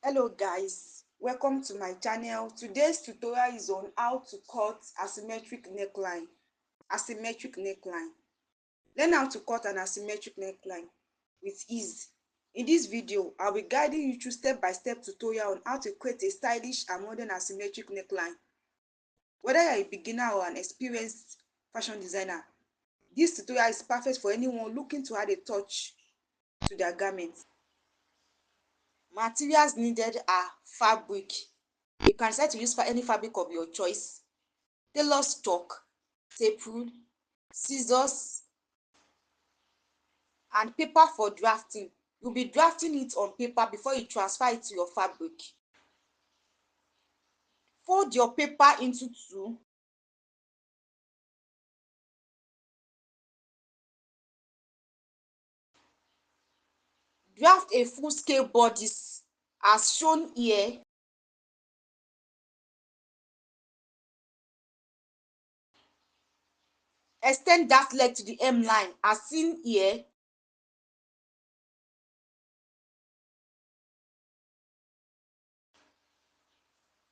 Hello guys, welcome to my channel. Today's tutorial is on how to cut asymmetric neckline. Learn how to cut an asymmetric neckline with ease. In this video, I'll be guiding you through step-by-step tutorial on how to create a stylish and modern asymmetric neckline. Whether you're a beginner or an experienced fashion designer, this tutorial is perfect for anyone looking to add a touch to their garment. Materials needed are fabric. You can decide to use any fabric of your choice. Tailor's chalk, tape rule, scissors, and paper for drafting. You'll be drafting it on paper before you transfer it to your fabric. Fold your paper into two. Draft a full-scale bodice as shown here. Extend that leg to the hemline as seen here.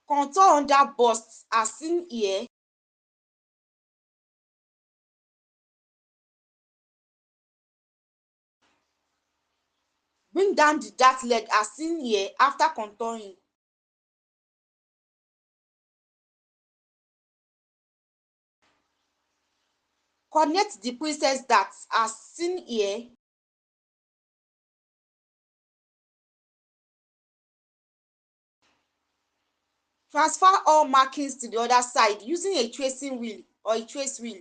Contour under bust as seen here. Bring down the dart leg as seen here after contouring. Connect the princess dart as seen here. Transfer all markings to the other side using a tracing wheel or a trace wheel.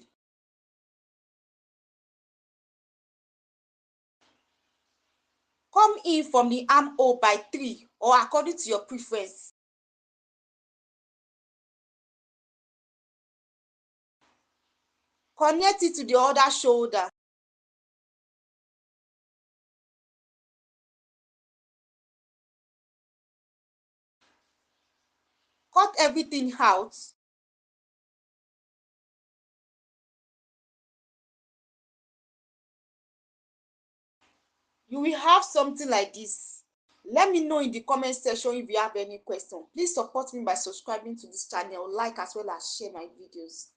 Come in from the armhole by 3 or according to your preference. Connect it to the other shoulder. Cut everything out. You will have something like this. Let me know in the comment section if you have any question. Please support me by subscribing to this channel, like as well as share my videos.